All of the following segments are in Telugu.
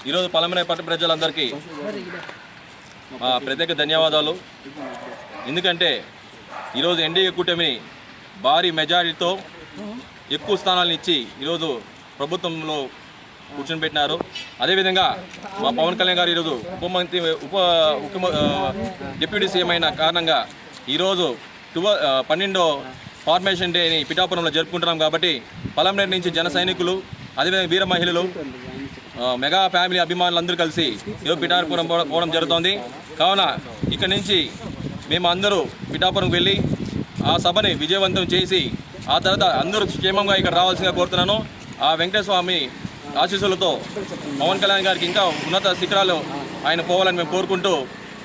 ఈరోజు పలమనేరు పట్టణ ప్రజలందరికీ ప్రత్యేక ధన్యవాదాలు. ఎందుకంటే ఈరోజు ఎన్డీఏ కూటమిని భారీ మెజారిటీతో ఎక్కువ స్థానాలను ఇచ్చి ఈరోజు ప్రభుత్వంలో కూర్చొని పెట్టినారు. అదేవిధంగా మా పవన్ కళ్యాణ్ గారు ఈరోజు డిప్యూటీ సీఎం అయిన కారణంగా ఈరోజు 12వ ఫార్మేషన్ డేని పిఠాపురంలో జరుపుకుంటున్నాం. కాబట్టి పలమనేరు నుంచి జన సైనికులు, అదేవిధంగా వీర మహిళలు, మెగా ఫ్యామిలీ అభిమానులు అందరూ కలిసి ఈరోజు పిఠాపురం పోవడం జరుగుతోంది. కావున ఇక్కడి నుంచి మేము అందరూ పిఠాపురం వెళ్ళి ఆ సభని విజయవంతం చేసి ఆ తర్వాత అందరూ క్షేమంగా ఇక్కడ రావాల్సిందిగా కోరుతున్నాను. ఆ వెంకటేశ్వర స్వామి ఆశీస్సులతో పవన్ కళ్యాణ్ గారికి ఇంకా ఉన్నత శిఖరాలు ఆయన పోవాలని మేము కోరుకుంటూ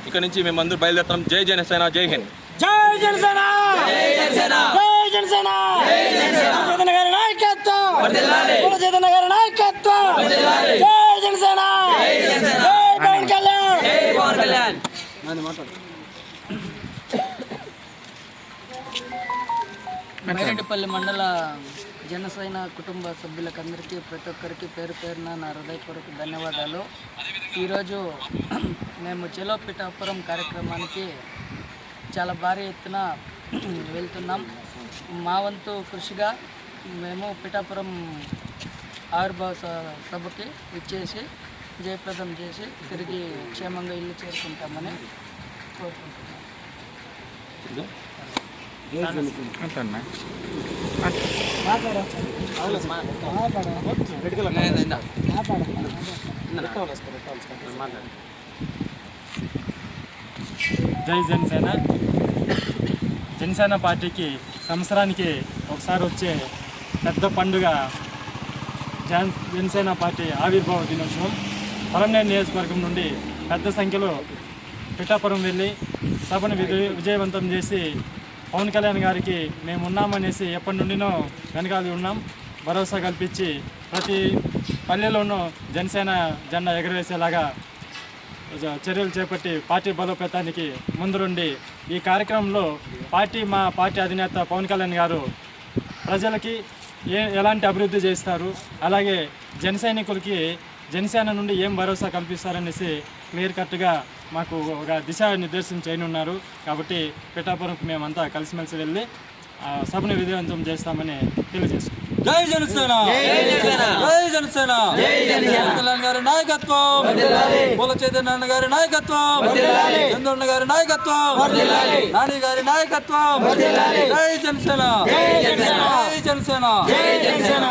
ఇక్కడ నుంచి మేము అందరూ బయలుదేరుతాం. జై జనసేన, జై హింద్. జై జనసేన, జై జనసేన, జై జనసేన, జై జనసేన. జగన్ గారి నాయకత్వం వర్ధిల్లాలి. జగన్ గారి నాయకత్వం వర్ధిల్లాలి. జై జనసేన, జై జనసేన, జై పవన్ కళ్యాణ్, జై పవన్ కళ్యాణ్. మైరెడ్డిపల్లి మండల జనసేన కుటుంబ సభ్యులకందరికీ ప్రతి ఒక్కరికి పేరు పేరున నా హృదయపూర్వక ధన్యవాదాలు. ఈరోజు మేము చెలో పిఠాపురం కార్యక్రమానికి చాలా భారీ ఎత్తున వెళ్తున్నాం. మా వంతు కృషిగా మేము పిఠాపురం ఆవిర్భావ సభకి ఇచ్చేసి జయప్రదం చేసి తిరిగి క్షేమంగా ఇల్లు చేరుకుంటామని కోరుకుంటున్నాం. జై జనసేన. జనసేన పార్టీకి సంవత్సరానికి ఒకసారి వచ్చే పెద్ద పండుగ జనసేన పార్టీ ఆవిర్భావ దినోత్సవం. పలమనేరు నియోజకవర్గం నుండి పెద్ద సంఖ్యలో పిఠాపురం వెళ్ళి సభను విజయవంతం చేసి పవన్ కళ్యాణ్ గారికి మేము ఉన్నామనేసి ఎప్పటి నుండినో వెనకాలి ఉన్నాం. భరోసా కల్పించి ప్రతి పల్లెలోనూ జనసేన జెండా ఎగరవేసేలాగా చర్యలు చేపట్టి పార్టీ బలోపేతానికి ముందుండి ఈ కార్యక్రమంలో మా పార్టీ అధినేత పవన్ కళ్యాణ్ గారు ప్రజలకి ఎలాంటి అభివృద్ధి చేస్తారు, అలాగే జన సైనికులకి జనసేన నుండి ఏం భరోసా కల్పిస్తారనేసి క్లియర్ కట్గా మాకు ఒక దిశానిర్దేశం చేయనున్నారు. కాబట్టి పిఠాపురంకి మేమంతా కలిసిమెలిసి వెళ్ళి సభను విజయవంతం చేస్తామని తెలియజేస్తున్నాం. జై జనసేన, జై జనసేన, కళ్యాణ్ గారి నాయకత్వం, పూల చైతన్య గారి నాయకత్వం, చంద్రన్న గారి నాయకత్వం, నాని గారి నాయకత్వం. జై జనసేన, జై జనసేన, జై జనసేన.